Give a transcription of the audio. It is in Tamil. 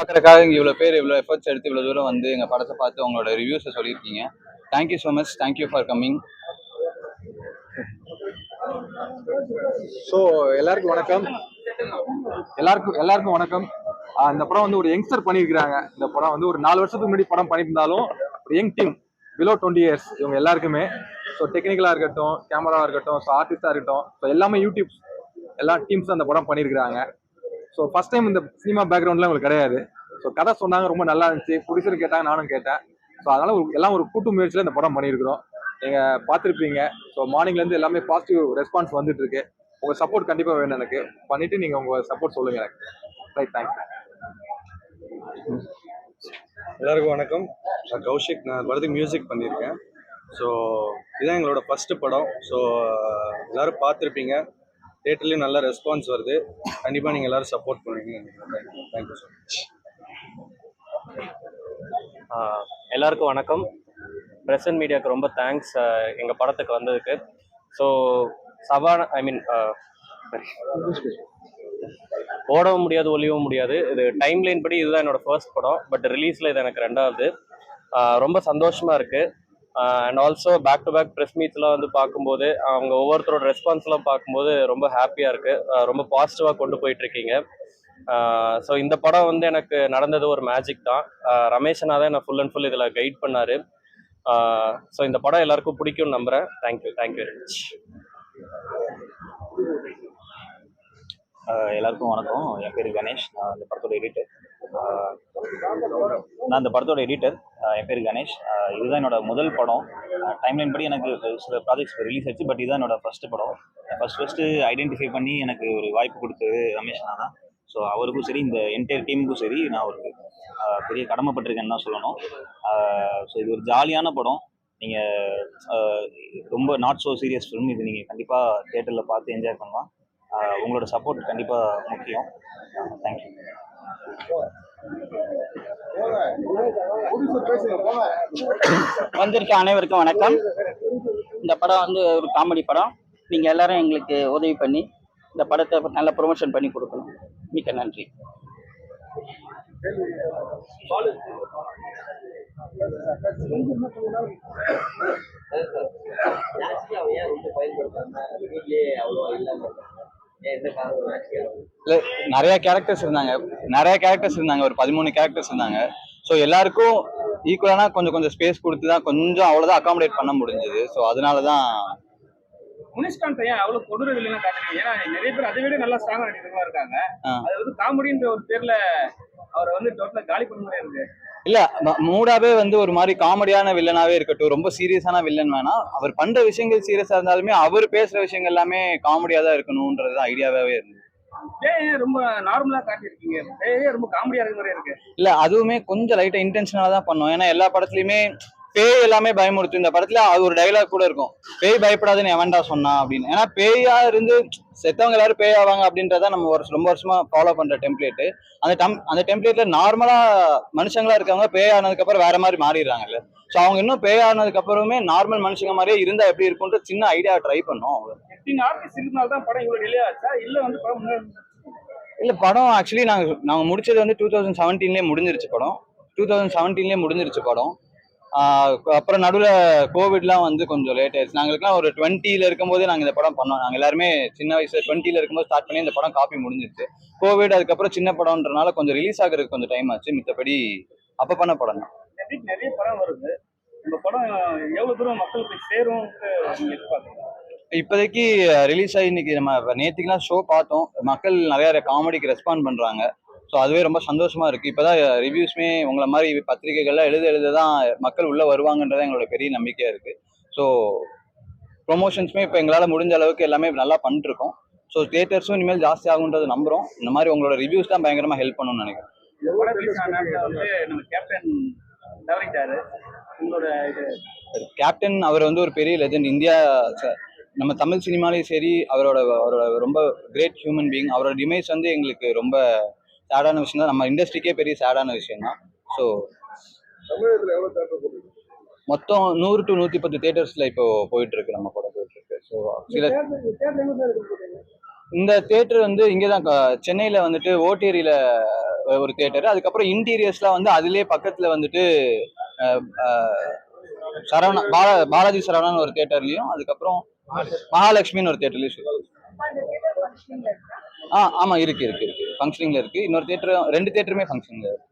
பார்க்கறதுக்காக இங்கே இவ்வளோ பேர் இவ்வளோ எஃபர்ட்ஸ் எடுத்து இவ்வளோ தூரம் வந்து எங்கள் படத்தை பார்த்து உங்களோட ரிவ்யூஸை சொல்லியிருக்கீங்க. Thank you so much. Thank you for coming. So எல்லாருக்கும் வணக்கம். எல்லாருக்கும் வணக்கம். இந்த படம் வந்து ஒரு யங்ஸ்டர் பண்ணியிருக்கிறாங்க. இந்த படம் வந்து ஒரு 4 வருஷத்துக்கு முன்னாடி படம் பண்ணியிருந்தாலும் ஒரு யங் டீம் பிலோ 20 years இவங்க எல்லாருக்குமே. ஸோ டெக்னிக்கலாக இருக்கட்டும், கேமராவாக இருக்கட்டும், ஸோ ஆர்டிஸ்டாக இருக்கட்டும், ஸோ எல்லாமே யூடியூப் எல்லா டீம்ஸும் அந்த படம் பண்ணியிருக்கிறாங்க. ஸோ ஃபர்ஸ்ட் டைம் இந்த சினிமா பேக்ரவுண்ட்லாம் உங்களுக்கு கிடையாது. ஸோ கதை சொன்னாங்க, ரொம்ப நல்லா இருந்துச்சு. ப்ரொடியூசர் கேட்டாங்க, நானும் கேட்டேன். ஸோ அதனால எல்லாம் ஒரு கூட்டு முயற்சியில் இந்த படம் பண்ணியிருக்கிறோம். நீங்கள் பார்த்துருப்பீங்க. ஸோ மார்னிங்லேருந்து எல்லாமே பாசிட்டிவ் ரெஸ்பான்ஸ் வந்துட்டு இருக்கு. உங்கள் சப்போர்ட் கண்டிப்பாக வேணும் எனக்கு. பண்ணிட்டு நீங்கள் உங்கள் சப்போர்ட் சொல்லுங்க எனக்கு. Right, thank you. எல்லாருக்கும் வணக்கம். நான் கௌஷிக். நான் படத்துக்கு மியூசிக் பண்ணியிருக்கேன். ஸோ இதுதான் எங்களோட ஃபஸ்ட்டு படம். ஸோ எல்லோரும் பார்த்துருப்பீங்க. தேட்டர்லேயும் நல்ல ரெஸ்பான்ஸ் வருது. கண்டிப்பாக நீங்கள் எல்லோரும் சப்போர்ட் பண்ணுவீங்க. Thank you so much. எல்லாருக்கும் வணக்கம். ப்ரெஸ் அண்ட் மீடியாவுக்கு ரொம்ப தேங்க்ஸ் எங்கள் படத்துக்கு வந்ததுக்கு. ஸோ ஓடவும் முடியாது, ஒளியவும் முடியாது. இது டைம் லைன் படி இதுதான் என்னோட ஃபர்ஸ்ட் படம். பட் ரிலீஸில் இது எனக்கு 2வது. ரொம்ப சந்தோஷமாக இருக்குது. And also back to back press மீட்ஸ்லாம் வந்து பார்க்கும்போது அவங்க ஒவ்வொருத்தரோட ரெஸ்பான்ஸ்லாம் பார்க்கும்போது ரொம்ப ஹாப்பியாக இருக்குது. ரொம்ப பாசிட்டிவாக கொண்டு போயிட்டுருக்கீங்க. ஸோ இந்த படம் வந்து எனக்கு நடந்தது ஒரு மேஜிக் தான். ரமேஷனா தான் என்னை ஃபுல் அண்ட் ஃபுல் இதில் கைட் பண்ணார். ஸோ இந்த படம் எல்லாருக்கும் பிடிக்கும்னு நம்புகிறேன். Thank you very much. எல்லாருக்கும் வணக்கம். என் பேர் கணேஷ். நான் இந்த படத்தோட எடிட்டர். என் பேர் கணேஷ். இதுதான் என்னோட முதல் படம். டைம்லைன் படி எனக்கு சில ப்ராஜெக்ட்ஸ் ரிலீஸ் ஆச்சு. பட் இதுதான் என்னோட ஃபஸ்ட்டு படம். ஃபஸ்ட்டு ஐடென்டிஃபை பண்ணி எனக்கு ஒரு வாய்ப்பு கொடுத்தது ரமேஷ்னா தான். ஸோ அவருக்கும் சரி, இந்த என்டையர் டீமுக்கும் சரி, நான் ஒரு பெரிய கடமைப்பட்டிருக்கேன்னு தான் சொல்லணும். ஸோ இது ஒரு ஜாலியான படம். நீங்கள் ரொம்ப நாட் ஸோ சீரியஸ் ஃபிலிம். இது நீங்கள் கண்டிப்பாக தியேட்டரில் பார்த்து என்ஜாய் பண்ணலாம். உங்களோட சப்போர்ட் கண்டிப்பாக முக்கியம். தேங்க்யூ. வந்திருக்க அனைவருக்கும் வணக்கம். இந்த படம் வந்து ஒரு காமெடி படம். நீங்கள் எல்லாரும் எங்களுக்கு உதவி பண்ணி இந்த படத்தை நல்ல ப்ரொமோஷன் பண்ணி கொடுக்கணும். மிக்க நன்றி. இல்லை, நிறைய கேரக்டர்ஸ் இருந்தாங்க. ஒரு 13 கேரக்டர்ஸ் இருந்தாங்க. ஸோ எல்லாருக்கும் ஈக்குவலான கொஞ்சம் ஸ்பேஸ் கொடுத்து தான் கொஞ்சம் அவ்வளோதான் அகாமடேட் பண்ண முடிஞ்சது. ஸோ அதனால தான் முனிஷ்காந்த் ஏன் அவ்வளவு கொடூர வில்லனா காட்டுறீங்க? ஏன்னா நிறைய பேர் அதை விட நல்லா ஸ்ட்ராங்கா நடிக்கிறவங்க இருக்காங்க. அது வந்து காமெடின்ற ஒரு பேர்ல அவரை வந்து டோட்டலா காலி பண்ண முடியாது இருக்கு. இல்ல, மூடாவே வந்து ஒரு மாதிரி காமெடியான வில்லனாவே இருக்கட்டும், ரொம்ப சீரியஸான வில்லன் வேணாம். அவர் பண்ற விஷயங்கள் சீரியஸா இருந்தாலுமே அவர் பேசுற விஷயங்கள் எல்லாமே காமெடியா தான் இருக்கணும்ன்றது ஐடியாவே இருந்தது. ரொம்ப நார்மலா காட்டியிருக்கீங்க. ரொம்ப காமெடியா இருக்கிற மாதிரி இருக்கு. இல்ல, அதுவுமே கொஞ்சம் லைட்டா இன்டென்ஷனலா தான் பண்ணோம். ஏன்னா எல்லா படத்துலயுமே பேய் எல்லாமே பயமுறுத்தும். இந்த படத்துல அது ஒரு டைலாக் கூட இருக்கும், பேய் பயப்படாதுன்னு எவன்டா சொன்னா அப்படின்னு. ஏன்னா பேயா இருந்து செத்தவங்க எல்லாரும் பேய் ஆவாங்க அப்படின்றத நம்ம ரொம்ப வருஷமா ஃபாலோ பண்ற டெம்ப்ளேட். அந்த டெம்ப்ளேட்ல நார்மலா மனுஷங்களா இருக்கவங்க பேய் ஆனதுக்கு அப்புறம் வேற மாதிரி மாறிடுறாங்கல்ல. ஸோ அவங்க இன்னும் பேய் ஆனதுக்கு அப்புறமே நார்மல் மனுஷங்க மாதிரியே இருந்தா எப்படி இருக்கும்ன்ற சின்ன ஐடியா ட்ரை பண்ணோம். இல்ல, படம் ஆக்சுவலி நாங்க முடிச்சது வந்து 2017 முடிஞ்சிருச்சு படம். அப்புறம் நடுவில் கோவிட்லாம் வந்து கொஞ்சம் லேட் ஆயிடுச்சு. நாங்களுக்குலாம் ஒரு 20ல இருக்கும்போது நாங்கள் இந்த படம் பண்ணோம். நாங்கள் எல்லாருமே சின்ன வயசு 20ல இருக்கும்போது ஸ்டார்ட் பண்ணி இந்த படம் காப்பி முடிஞ்சிருச்சு. கோவிட் அதுக்கப்புறம் சின்ன படம்ன்றனால கொஞ்சம் ரிலீஸ் ஆகிறதுக்கு கொஞ்சம் டைம் ஆச்சு. மித்தபடி அப்போ பண்ண படம் தான். நிறைய படம் வருது. இந்த படம் எவ்வளவு தூரம் மக்களுக்கு சேரும் இப்போதைக்கு ரிலீஸ் ஆகி இன்னைக்கு நம்ம நேற்றுக்குலாம் ஷோ பார்த்தோம். மக்கள் நிறைய காமெடிக்கு ரெஸ்பாண்ட் பண்றாங்க. ஸோ அதுவே ரொம்ப சந்தோஷமா இருக்கு. இப்போதான் ரிவ்யூஸ்மே உங்களை மாதிரி பத்திரிகைகள்லாம் எழுத தான் மக்கள் உள்ள வருவாங்கன்றதான் எங்களோட பெரிய நம்பிக்கையா இருக்கு. ஸோ ப்ரொமோஷன்ஸுமே இப்போ எங்களால் முடிஞ்ச அளவுக்கு எல்லாமே நல்லா பண்ணிட்டு இருக்கோம். ஸோ தியேட்டர்ஸும் இனிமேல் ஜாஸ்தி ஆகுன்றது நம்புறோம். இந்த மாதிரி உங்களோட ரிவ்யூஸ் தான் பயங்கரமா ஹெல்ப் பண்ணணும்னு நினைக்கிறேன். கேப்டன் அவர் வந்து ஒரு பெரிய லெஜெண்ட். இந்தியா, நம்ம தமிழ் சினிமாலேயும் சரி, அவரோட ரொம்ப கிரேட் ஹியூமன் பீயிங். அவரோட டிமைஸ் வந்து எங்களுக்கு ரொம்ப சேடான விஷயம் தான். நம்ம இண்டஸ்ட்ரிக்கே பெரிய சேடான விஷயம் தான். ஸோ மொத்தம் 100 to 110 தியேட்டர்ஸ்ல இப்போ போயிட்டு இருக்கு, நம்ம படம் போயிட்டு இருக்கு. ஸோ சில இந்த தேட்டர் வந்து இங்கே தான் சென்னையில் வந்துட்டு ஓட்டேரியில் ஒரு தேட்டர். அதுக்கப்புறம் இன்டீரியர்ஸ்லாம் வந்து அதுலேயே பக்கத்தில் வந்துட்டு சரவணா பாலாஜி சரவணான்னு ஒரு தேட்டர்லையும், அதுக்கப்புறம் மகாலட்சுமின்னு ஒரு தேட்டர்லையும். ஆமாம், இருக்கு ஃபங்க்ஷனிங்ல இருக்கு. இன்னொரு தேட்டர், 2 தேட்டருமே ஃபங்க்ஷனிங்ல இருக்கு.